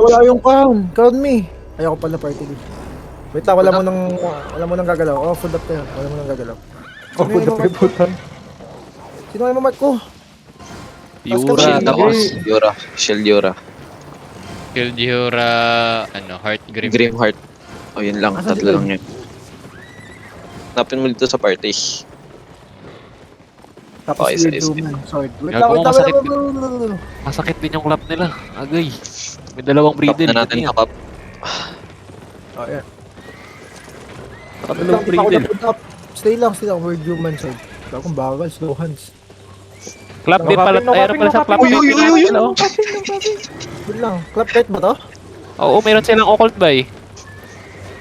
wala yung crown. Crown me. Ayoko pala party lead. Wait lang, wala mo nang gagalaw. Oh, full up tayo. Wala mo nang gagalaw. Oh, Sino yung puta imamark ko? putan. Sino yung imamark ko? Yura, Shield ako. tapos Yura. Shield Yura. Shield Yura, Heart Grim. Grimheart. O yun lang. Asan si Tatlo Grim? lang yun. Napin mo dito sa party. Tapos Okay, weird sige. human sword. Wait Gago, lang, masakit wait lang. Masakit din yung clap nila. Agay. May dalawang Top breedel. na natin kapap. Oh, yeah. Dalawang Wait lang, breedel. Stay lang. Weird human sword. Wala akong bagal, slow hands. Clap din pala. No Ayan pala sa clap. Uy, uy, uy, uy, uy. Hello. Wait lang, clap right ba to? Oo, meron silang occult ba eh?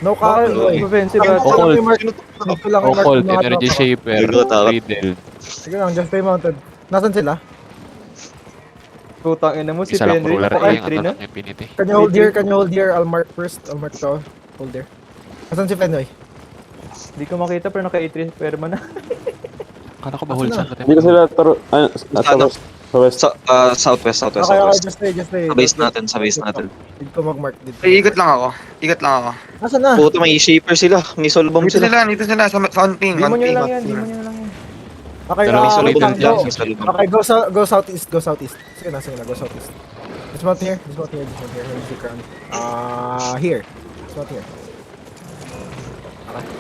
No Bakit? copy. Offensive Ito ata. lang yung mark. Ito lang yung mark Occult, ng mga Energy tropa ko. Shaper, Gago, takot. breedel. Sige lang, just stay mounted. Nasaan sila? Putang ina mo si Isa lang Penry. ruler Naka eh, yung entry na. attack infinity. Can you hold here? I'll mark first. I'll mark to. Hold there. Nasaan si Fenoy? Hindi ko makita pero naka 8 perma na. Akala ko ba hold Asan saan natin? Hindi ko sila sa west. Southwest. Okay, okay, just stay. Sa base natin. Dito ko mag-mark dito. Ay, ikot lang ako. Nasaan na? Puto, may shaper sila. May soul bomb Dito sila. sila, sa on ping. Di mo On nyo ping. lang yan. Okay, Dalawang solid wait lang, dyan, go. May soul bomb. Okay, go southeast. Sige na, go southeast. This mount here. Where's the crown? Here. This mount here.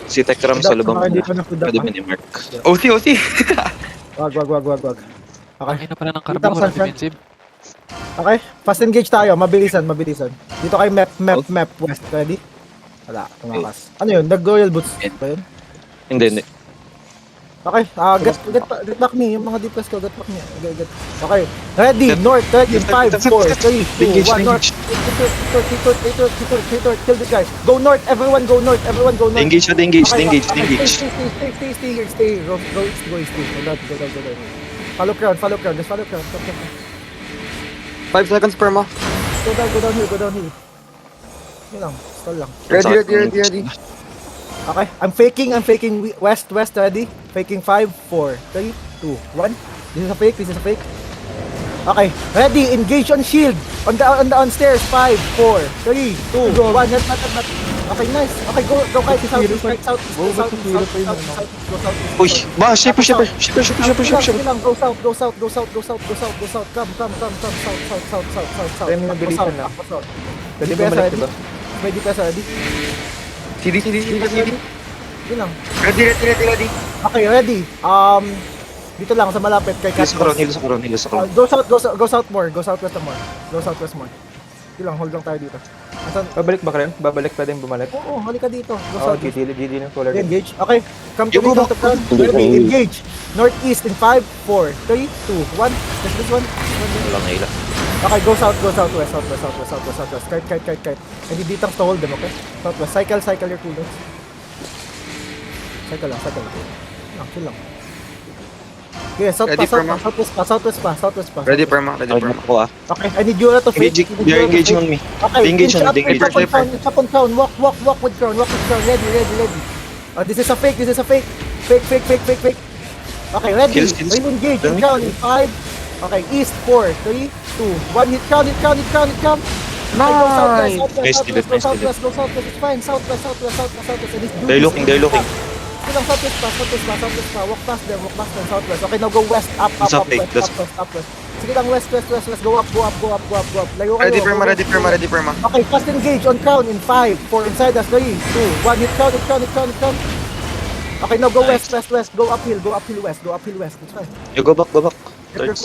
Si Tekram soul bomb. Okay, dito na food up. Pwede mo ni Mark. OC. Wag. Okay. Ay na pala ng Dito ako, carnivore, Sansan. defensive. Okay, fast engage tayo. Mabilisan. Dito kay map west. Ready? Wala, tumakas. Ano yun? Nag-royal boots ba yun? Hindi. Okay, get back me. Yung mga DPS ko, get back me. Get. Okay, ready, north, ready, 5, 4, 3, 2, 1, north. Retort, kill this guy. Go north, everyone go north. Engage. Okay, stay here. Go east. Go down. Follow crown. Just follow crown. Come. 5 seconds per mo. Go down here. Yun lang, stall lang. Ready. Okay, I'm faking west, ready? Faking 5, 4, 3, 2, 1. This is a fake. Okay, ready, engage on shield. On the stairs, 5, 4, 3, 2, 1. Not. Okay, nice. Okay, go south. Uy, ba, shaper. Sige lang, go south. Come, south. Time na bilisan na. South. Pwede DPS bumalik ready? diba? May DPS ready? CD. Yun lang. Ready. Okay, ready. Dito lang sa malapit kay Heal sa Catboss. crown. Go south more. Go southwest more. Dito lang, hold lang tayo dito. Asan? Babalik ba ka rin? Babalik pwedeng bumalik? Oo, halika dito. Go Oo, southwest. GD ng color. Engage. Okay, come to You me, go come to front. Ready, engage. Northeast in 5, 4, 3, 2, 1. Just this one. Walang hila. Okay, go southwest. Kite. Hindi ditang to hold them, okay? Southwest. Cycle your cooldowns. Cycle lang. Chill lang. Okay, Ready for mo? southwest pa. Ready per mo. Ako ah. Okay, I need you to fake. They're engaging on me. Okay, Engage on me. It's up on crown. Walk with crown. Ready. This is a fake. Fake. Okay, ready. Kills. We'll engage in crown in 5. Okay, east 4, 3, 2, 1. Hit crown. Nice. Nice kill. Go southwest. It's fine. Southwest. And it's They're looking. Sige lang, southwest pa. Walk past them, southwest. Okay, now go west, up, It's up, like, that's- west. Sige lang, west. Go up. Layo kayo. Ready per mo. Okay, fast engage on crown in 5, 4, inside us, 3, 2, 1, hit crown. Okay, now go west. Go uphill west. It's fine. You go back. Get your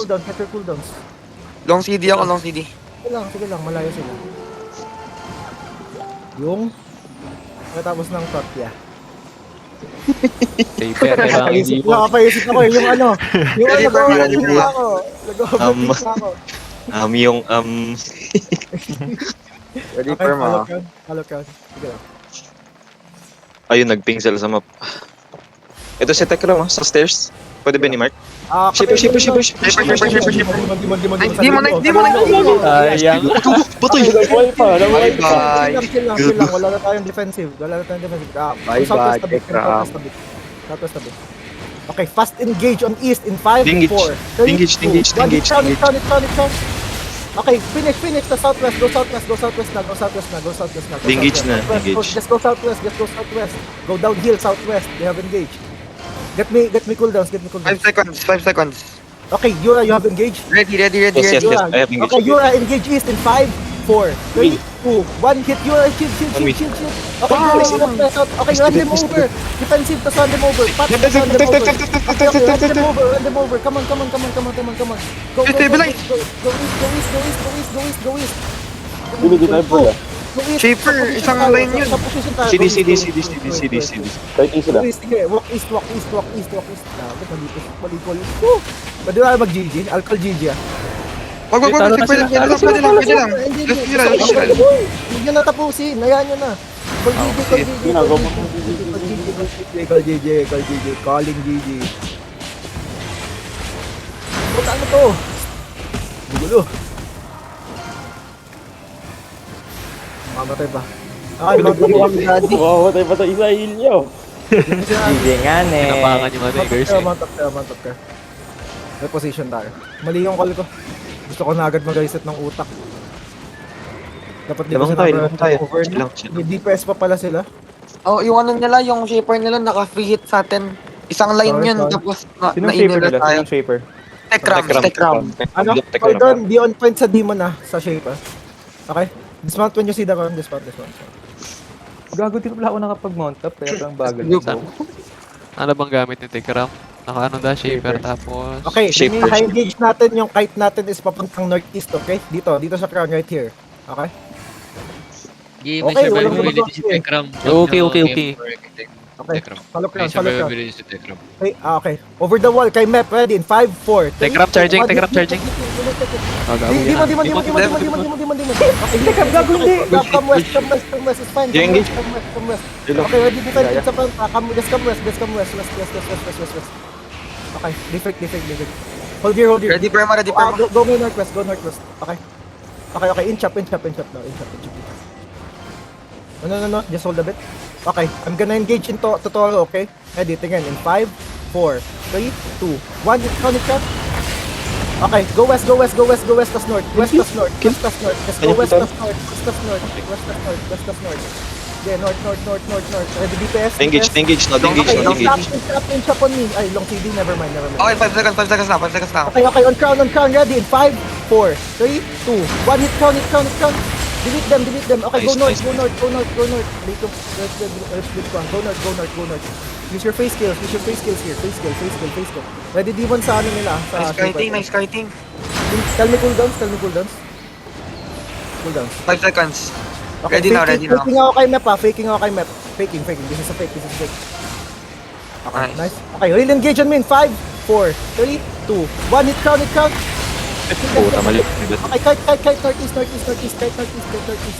cooldowns. Long CD ako. Sige lang, malayo sila. Yung matapos ng Totya. Shaper, kailangan hindi mo. Nakapaisip ako yung ano. Yung Ready for me, ready for me. Nag-overthink ako. Ready Okay, per mo. follow crowd. Sige lang. Ayun, nag-ping sila sa map. Ito si Tekram sa stairs. Pwede ba ni Mark? Shipper. Di mo na. Sayang. Batoy! Bye. Chill lang. Wala na tayong defensive. Bye, Southwest tabi. Okay, fast engage on east in 5, Engage. 4, 3, Engage. 2, 1. Hit crown. Okay, finish the southwest, go southwest na. Engage na, engage. Just go southwest. Go downhill southwest. They have engaged. Get me cooldowns, 5 seconds, 5 seconds. Okay, Yura, you have engaged. Ready. Yes, Yura, I have engaged. Okay, Yura, engage east in 5, 4, 3, 2, 1. Hit Yura, shield. Okay, okay, run them over. Defensive, tas run them over. Pat, run them over. Okay, run them over. Come on. Go Stabilize. Go east. Hindi kita po ah. Go east. Shaper, isang line yun. Sa position tayo. CD. Go Fighting sila. east, sige. Walk east. Dapat mali-call. Woo! Pwede ba mag-GG? I'll call GG ah. Wag. Pwede lang. Let's sila. Huwag nyo na tapusin. Hayaan nyo na. Call GG. Ginagawa mo. Call GG. Calling GG. Puta, ano to? Gugulo. Mamatay pa. Okay, mamatay pa daddy. Wow, patay pa isa hilyo. Hindi nga Pinapangan yung ano, guys. Mantap ka. May position tayo. Mali yung call ko. Gusto ko na agad mag-reset ng utak. Dapat di ba Labang tayo. over Chill na? lang. May DPS pa pala sila. Oh, yung ano nila, yung shaper nila naka-free hit sa atin. Isang line Sorry, yun, sorry. tapos Sinong shaper na-inner nila? tayo. Sinong shaper? Tekram. Ano? Hold on, di on point sa demon sa shape ah. Okay? Dismount when you see the gun. Dismount. Gago, di ko pala ako nakapag-mount up, kaya parang bagal. Saan? Ano bang gamit ni Tekram? Naka ano da, shaper, tapos... Okay, Shape engage natin yung kite natin is papuntang northeast, okay? Dito sa crown right here. Okay? Game, Okay, may walang survivability gumagawa si eh. Tekram. Okay. Okay. Tekram. Follow May crown. survivability si Tekram. Okay. Over the wall, kay map, ready in 5, 4, 3, Tekram charging. Demon. Okay, Tekram, gago hindi. Come west is fine. You engage? Come west. Okay, ready defend sa front. Come west. West. Okay, defect. Hold here. Ready, Perma. Go northwest. Okay, inch up now. No, just hold a bit. Okay, I'm gonna engage into tutorial, okay? Ready, tingin, in 5, 4, 3, 2, 1, count it. Okay, go west, tas north. Just go west, tas north. Yeah, north. Ready, DPS? Engage na. Inch up on me. Ay, long CD, never mind. Okay, 5 seconds na. Okay, on crown, ready, in 5, 4, 3, 2, 1, hit count. Delete them. Okay, go Nice, north. Dito, let's split one. Go north. Use your face skills here. Face skill. Ready, demon sa ano nila? Nice kiting. Tell me cooldowns. Cooldowns. 5 seconds. Okay, Ready now. Faking ako kay map. Faking. This is a fake. Okay, Nice. nice. Okay, real engage on me in 5, 4, 3, 2, 1, hit count. Puta, mali. Okay, kite northeast.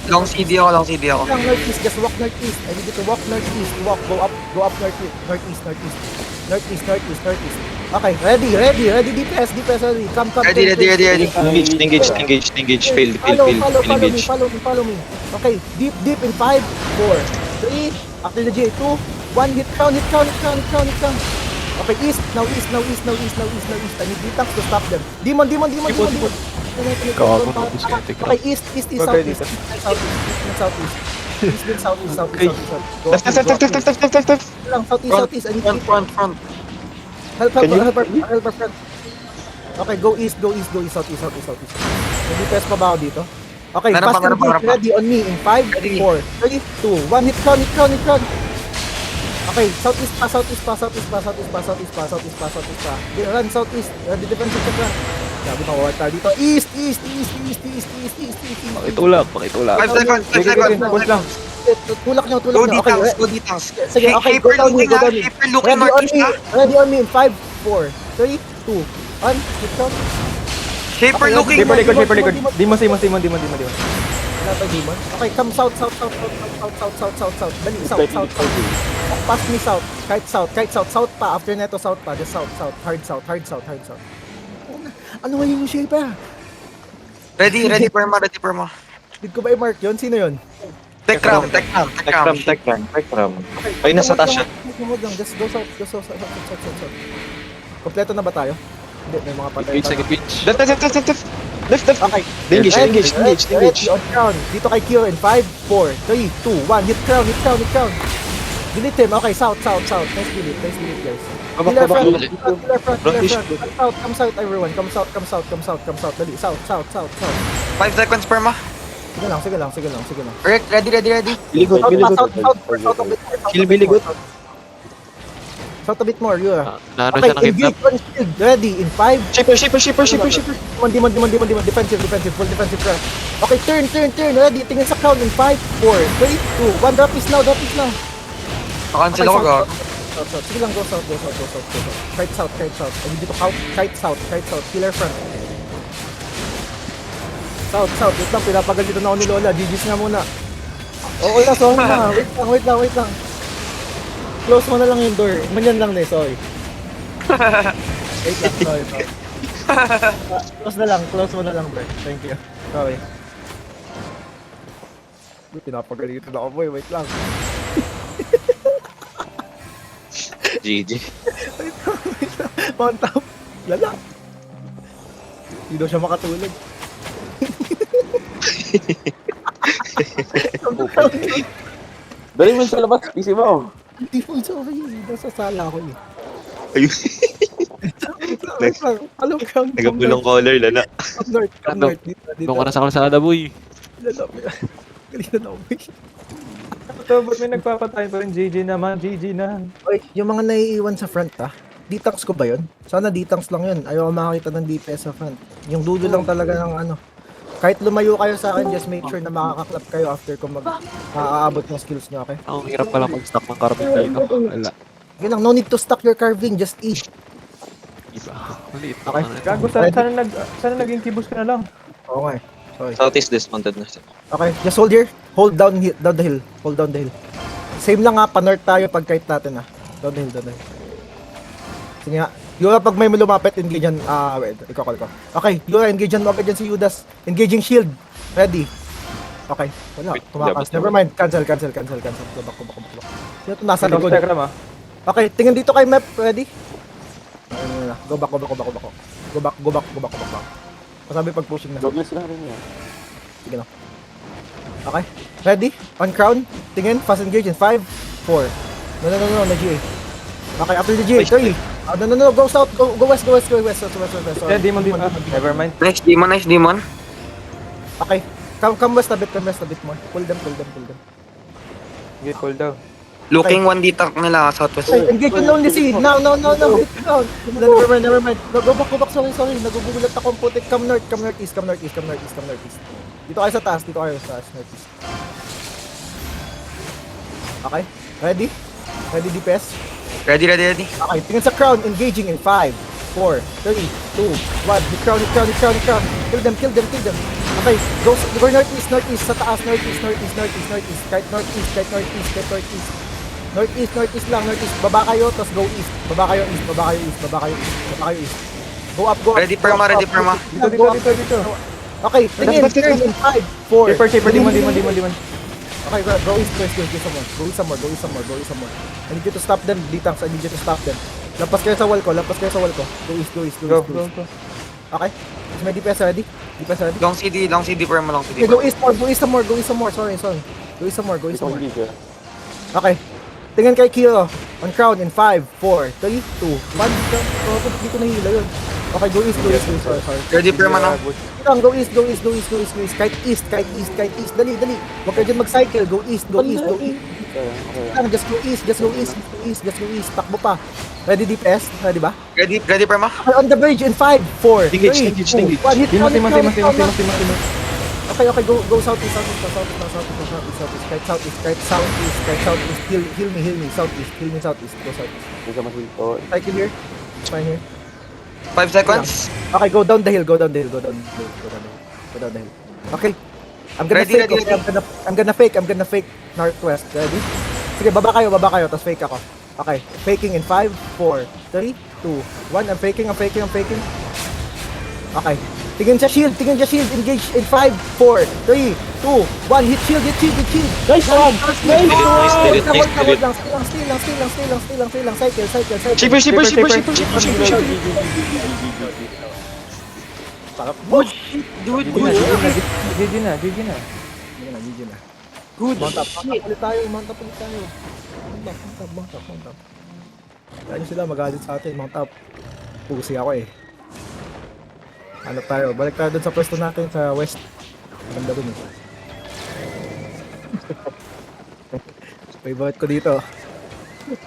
Long CD ako. Lang northeast, just walk northeast. I need you to walk northeast. Go up northeast. Okay, ready, DPS, ready. Come. Ready. Engage. Fail. Engage. Follow me. Okay, deep in 5, 4, 3, after the J, 2, 1, hit count. Okay, east. Now east. I need D-tanks to stop them. Demon. Okay, east, southeast. Southeast. Southeast. I need Front. help our friend. Okay, go east, southeast. May DPS pa ba ako dito? Okay, Meron fast pa. and ready on me in 5, Ready. 4, 3, 2, 1, hit count. Okay, southeast pa. Run southeast. Ready defensive check run. Sabi ko, tayo dito. East. Pakitulak. 5 seconds. Push lang. Tulak nyo. Go Okay, D-tanks. sige, okay, go down me. Shaper looking northeast ha. Ready on me in 5, 4, 3, 2, 1, hit count. Shaper looking. Shaper likod. Demon. Wala tayo demon. Okay, come south. Dali, south. Pass me south. Kite south. South pa. After neto, south pa. Just south. Hard south. Ano nga yung shape Ready, Perma. Did ko ba i-mark yun? Sino yun? Tekram. Tekram. Ay, nasa taas siya. Huwag lang. Just go south. Kompleto na ba tayo? Hindi, may mga patay. Second pitch. Left. Okay. Engage. Ready, on crown. Dito kay Kyo in 5, 4, 3, 2, 1. Hit crown. Delete him. Okay, south. Nice delete, guys. Healer front. Healer front. Come south, everyone. Come south. Dali, south. 5 seconds perma. Sige lang. Rick, ready. Biligot, South a bit more. Kill biligot. South a bit more, Yura. Naano Okay, siya nakidnap. engage on shield. Ready, in 5. Shipper. Demon. Defensive, full defensive press. Okay, turn. Ready, tingin sa crown in 5, 4, 3, 2, 1. Drop is now. Nakancel ako ga. South. Sige lang, go south. Kite south. I need you to count. Kite south. Killer front. South. Wait lang, pinapagal dito na ako ni Lola. GG's nga muna. Oo na, sorry na. Wait lang. Close mo na lang yung door. Manyan lang na, sorry. Wait lang, sorry. Close mo na lang, bro. Thank you. Sorry. Pinapagalitan ako, boy. Wait lang. GG. Mount up. Lala. Hindi daw siya makatulog. Dali mo sa labas, PC mo. Hindi po, sorry. Nasa sala ko eh. Ayun. Wait lang. Alam ka. Nagabulong color, lala. Come north. Dito. Doon ka na sa kalsada, boy. Lala. Galing na ako. Ito, ba't may nagpapatay pa rin? GG naman, GG na. Oy, yung mga naiiwan sa front D-tanks ko ba yun? Sana D-tanks lang yun. Ayaw ko makakita ng DPS sa front. Yung dulo lang talaga ng ano. Kahit lumayo kayo sa akin, just make sure na makakaklap kayo after ko aabot ng skills nyo, okay? Ang hirap pala mag-stack ng carbon dito. Wala. Yun lang, no need to stack your carving, just eat. Iba. Maliit na Okay. ano. Gago, sana naging kibos ka na lang. Oo nga eh. Sorry. Southeast dismounted na siya. Okay, just hold here. Hold down the hill. Hold down the hill. Same lang nga, pa-north tayo pag kite natin Down the hill. Sige nga. Yura, pag may lumapit, engage yan. Wait, ikaw. Okay, Yura, engage yan mo agad yan si Judas. Engaging shield. Ready. Okay, wala. Wait, Tumakas. dapat Never mind. Cancel. Go back. Sino ito nasa Sa likod? Tekram ah. Okay, tingin dito kay map. Ready? Ayun na. Go back. Go back. Masabi pag pushing na. Douglas lang rin yan. Sige na. Okay. Ready? On crown. Tingin. Fast engage in 5, 4. No. Na-GA. Okay, after the GA. 3. No. Go south. Go west. West. Yeah, demon. Never mind. Nice demon. Okay. Come west a bit more. Pull them. Get pulled down. Looking 1D tank nila southwest. Okay, engage on lonely sea. No. Wait, no. Never mind. No, go back. Sorry. Nagugulat ako ang putik. Come northeast. Dito kayo sa taas. Northeast. Okay. Ready DPS? Ready. Okay, tingin sa crown, engaging in 5, 4, 3, 2, 1. Hit crown. Kill them. Okay, go northeast, sa taas, northeast. Kite northeast. Northeast lang. Baba kayo, tapos go east. Baba kayo east. Go up. Ready perma. Dito. Okay, tingin, turn in 5, 4. Shaper, demon. Okay, go east first. Go some more. I need you to stop them, D-tanks. Lampas kayo sa wall ko. Go east. Go. Okay? Is my DPS ready? Long CD perma. Okay, go east more. Sorry. Go east some more. Hindi siya. Okay. Tingnan kay Kiro. On crown in 5, 4, 3, 2, 1. Hindi ko nahila yun. Okay, go east. Sorry. Ready perma na. Go east. Kite east. Dali. Huwag kayo dyan mag-cycle. Go east. Lang, just go east. Takbo pa. Ready DPS? Ready ba? Ready perma. Okay, on the bridge in 5, 4, 3, Engage. 2, 1. Hit Demon. Okay, go southeast. Kite southeast. Heal me. Southeast. Go southeast. Hindi ka masilto. Cycle here. Fine here. 5 seconds. Okay, go down the hill. Okay. I'm gonna Ready, fake. ready. Okay, I'm gonna fake northwest. Ready? Sige, baba kayo, tapos fake ako. Okay, faking in 5, 4, 3, 2, 1. I'm faking. Okay. Tingin sa shield. Engage in 5, 4, 3, 2, 1. Hit shield. Nice one! Delete. Wait lang. Stay lang. Cycle. Shipper. Bush! Do it, GG good na, shit. GG na, GG na. Hindi na, GG na. Good Mount up shit. ulit tayo, mount up ulit tayo. Mount up. Kaya nyo sila magalit sa atin, mount up. Pusi ako eh. Ano tayo, balik tayo dun sa pwesto natin sa west. Maganda dun eh. Favorite ko dito.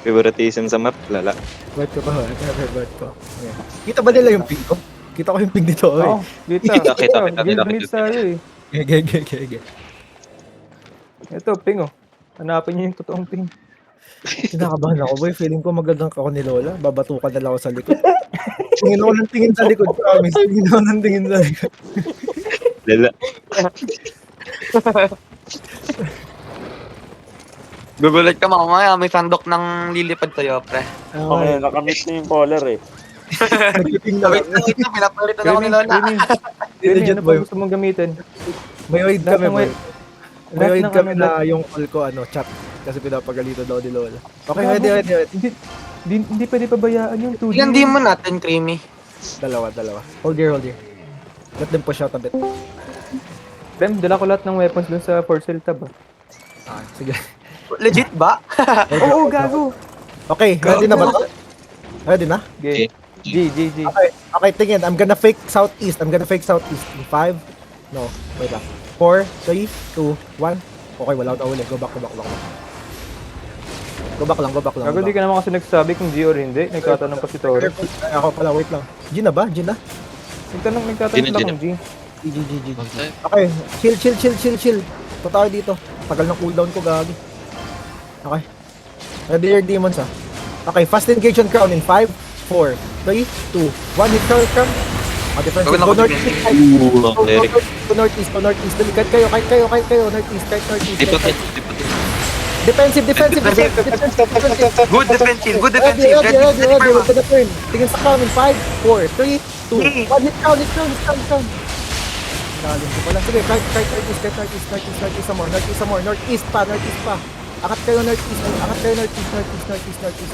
Favoritism sa map, lala. Favorite ko to, favorite ko. Ayan. Kita ba nila yung ping ko? Kita ko yung ping dito, oy. Oo, kita. Kita. Guild mates tayo eh. Gege. Ito, ping oh. Hanapin niyo yung totoong ping. Kinakabahan ako, boy. Feeling ko magagang ako ni Lola. Babatukan na lang ako sa likod. Tingin ako ng tingin sa likod. Promise. Tingin ako ng tingin sa likod. Lala. Gugulat ka mamaya, may sandok ng lilipad sa'yo, pre. Okay, nakamit na yung collar eh. Nagpiping na Wait lang. lang, pinapalitan ako ni Lola. Rini, Legit, ano boy. pa gusto mong gamitin? May wait Lahat kami, ng boy. wait. May Lahat wait ng kami ano, na yung call ko, chat. Kasi pinapagalitan daw ni Lola. Okay, Gago. ready. Hindi pwede pabayaan yung 2D. Ilan demon natin, Creamy? Dalawa. Hold here. Let them push out a bit. Dem, dala ko lahat ng weapons dun sa for sale tab ah. Sige. Legit ba? Oo, gago! Okay, ready na ba to? Ready na? Okay. G. Okay, tingin. I'm gonna fake southeast. In 5. No, wait lang. 4, 3, 2, 1. Okay, wala ako uli. Go back. Go back lang. Gago, di ka naman kasi nagsabi kung G or hindi. Nagtatanong pa si Toro. Ay, ako pala, wait lang. G na ba? Nagtatanong Gina. lang kung G. G. Okay, chill. Totoo dito. Tagal ng cooldown ko, gagi. Okay. Ready your demons, ah. Okay, fast engage on crown in 5, 4, 3, 2, 1. Hit crown. Defensive. Gawin Go ako northeast. Cleric. Go northeast. Dali, kahit kayo. Northeast. Defensive. Good defensive. Ready. Ready, We're gonna turn. Tingin sa crown in 5, 4, 3, 2, 1. Hit crown. Lalim ko pala. Sige, kahit northeast some more. Northeast pa. Angat kayo northeast.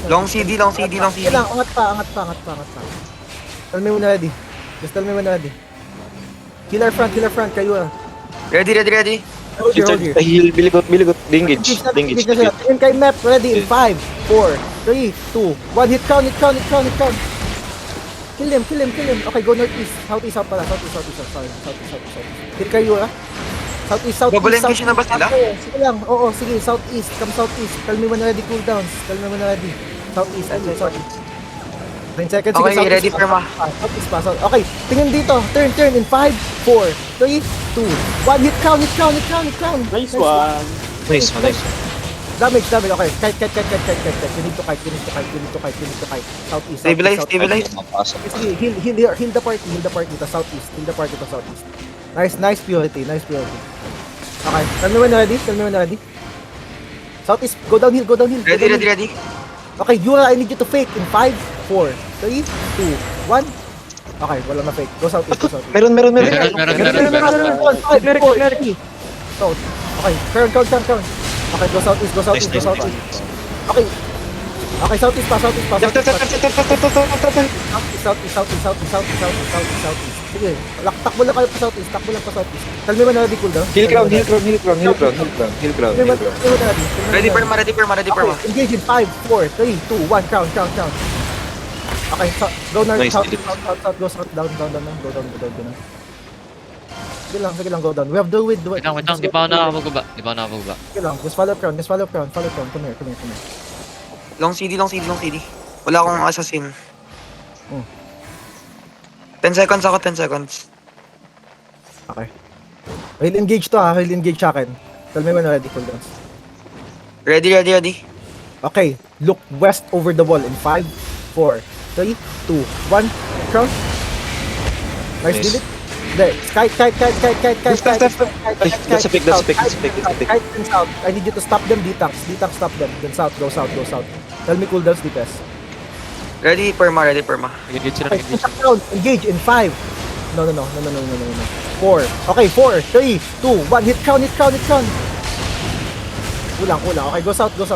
Long CD. Kailang, angat pa. Tell me when ready. Just tell me when ready. Killer front, kayo ah. Ready. Hold here. Heal, biligot. Engage. Engage na sila. Tingin kay map, ready in 5, 4, 3, 2, 1. Hit count. Kill him. Okay, go northeast. Southeast pala. Sorry. Hit kayo ah. Southeast. Double engage na ba sila? Okay, sige lang. Oo, sige. Southeast. Come southeast. Tell me when ready cooldowns. Southeast. Sorry. 9 seconds. Okay, Sige, ready, southeast Perma. Southeast pa. Okay, tingin dito. Turn in 5, 4, 3, 2, 1. Hit count. Nice one. Nice. Damage. Okay, kite. You need to kite. Southeast. Stabilize. Mapasok. Sige, heal the party to southeast. Nice purity. Okay, tell me when ready. Southeast, go downhill. Ready. Okay, Yura, I need you to fake in 5, 4, 3, 2, 1. Okay, wala na fake. Go southeast. Meron. Meron. Cleric. South. Okay, crown. Okay, go southeast. Okay, southeast pa. Southeast. Sige, takbo lang kayo pa southeast. Tell me when ready cooldown. Hill crown. Ready, Perma. Okay, engage in 5, 4, 3, 2, 1. Crown. Okay, go north, Nice, south, delete. go south, down. Go down. Sige lang, go down. We have to wait. Wait lang. Di pa ako nakakababa. Sige lang, just follow crown. Come here. Long CD. Wala akong assassin. 10 seconds ako, 10 seconds. Okay. He'll engage to ha, he'll engage sa akin. Tell me when ready, cooldowns. Ready. Okay, look west over the wall in 5, 4, 3, 2, 1. Crown. Nice, Nice. delete. There, kite. That's a pick. Kite and south. I need you to stop them, D-tanks stop them. Then south, go south. Tell me cooldowns, DPS. Ready, Perma. Engage sila. Okay, push up down. Engage in 5. No. 4. Okay, 4, 3, 2, 1. Hit crown. Kulang. Okay, go south. Kite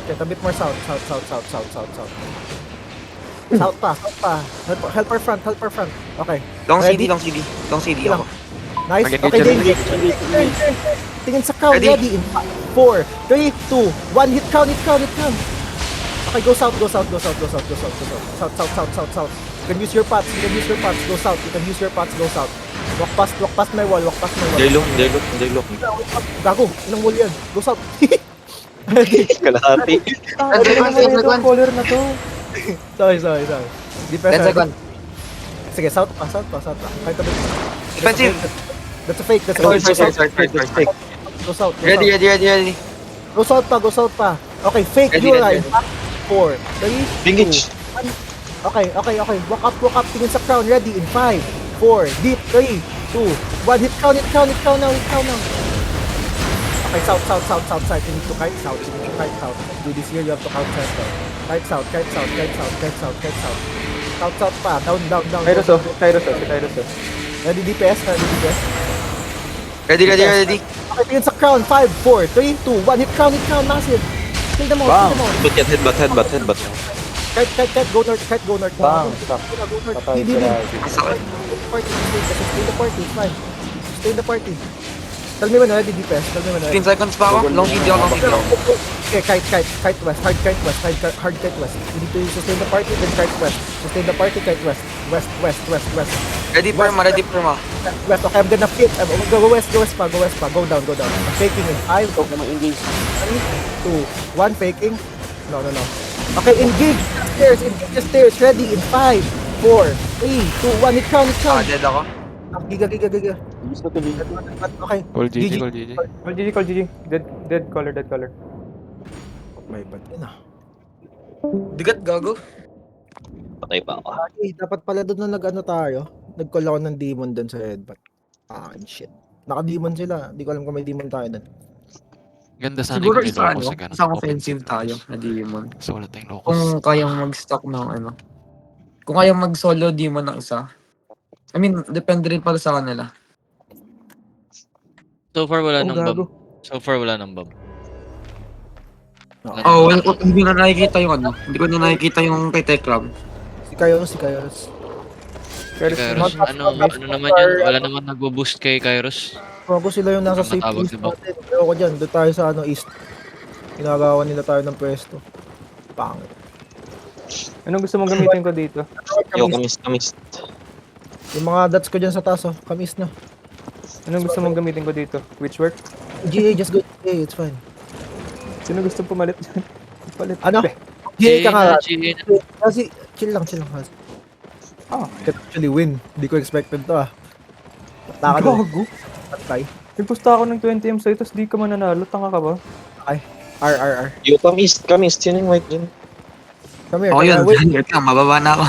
a bit more. South. South pa, south pa. Help our front, help our front. Okay. Long Ready? CD, long CD. Long CD Lang. ako. Nice. Mag-engage Okay, na Dane. Tingin sa crowd. Ready? Ready in 4, 3, 2, 1. Hit count, hit count, hit count. Okay, go south, go south, go south, go south, go south, go south. South, south, south, south, south. You can use your pots, you can use your pots. Go south, you can use your pots. Go south. Walk past my wall, walk past my wall. Hindi look. Gago, ilang wall yan? Go south. Kalahati. Ah, ano naman itong color na to? Sorry. Defense. 10 seconds. Sige, south pa. Kahit a bit. Defensive. That's a fake, that's a Sorry, fake. sorry. Go south, go Ready, south. ready. Go south pa. Okay, fake Ready, you ready, line. 4, 3, Engage. 2, 1. Okay. Walk up. Tingin sa crown. Ready in 5, 4, deep, 3, 2, 1. Hit count now. Okay, south side. You need to kite south. Do this here, you have to count south. Kite south. South pa. Down. Kairos oh, si Kairos oh. Ready DPS. Ready. Okay, tingin sa crown. 5, 4, 3, 2, 1. Hit count. Massive. Kill them all. Headbutt. Kite, go north. Bang, stop. Go north. Patay Hindi. si Razi. Stay in the party. It's fine. Stay in the party. Tell me when ready, DPS. 15 seconds pa ako. Long CD ako. Okay, kite west. Hard kite west. You need to sustain the party, then kite west. Sustain the party, kite west. West. Ready perma. West, okay, I'm gonna fit. Go west pa. Go down. I'm faking in 5, Huwag ka mag-engage. 3, 2, 1, faking. No. Okay, engage the stairs. Ready in 5, 4, 3, 2, 1. Hit count. Dead ako. Giga. Use ko to be. Okay. Call GG. Call GG. Dead color. May bad yun ah. Bigat gago. Patay pa ako. Okay, dapat pala doon na nag-ano tayo. Nag-call ako ng demon doon sa headbutt. Shit. Naka-demon sila. Hindi ko alam kung may demon tayo doon. Ganda sana Siguro yung isa niloko sa ganun. isang offensive tayo na demon. So wala tayong locos. Kung kayang mag-stock ng ano. Kung kayang mag-solo demon ng isa. I mean, depende rin pala sa kanila. So far wala nang gago. bomb. Oh, hindi na nakikita yung ano. Hindi ko na nakikita yung kay Tekram. Si Kairos. Kairos Kairos, ano naman yun? Wala naman nagbo-boost kay Kairos. Bago sila yung nasa safe Matawag east diba? natin. Ayoko dyan. Doon tayo sa east. Ginagawa nila tayo ng pwesto. Pangit. Anong gusto mong gamitin ko dito? Yo, kamis. Yung mga dots ko dyan sa taas kamis na. Anong gusto mong gamitin ko dito? Witchwork? GA, just go GA. It's fine. Sino gusto pumalit dyan? Palit. Ano? GA ka nga. GA na. Kasi, chill lang. Kasi. Can actually win. Hindi ko expected to Taka doon. Gago. Patay. Nagpusta ako ng 20M sa'yo, tapos di ka mananalo. Tanga ka ba? R. Yo, kamis. Sino yung white dyan? Come here. Okay come yun. here. Wait. Wait lang, mababa na ako.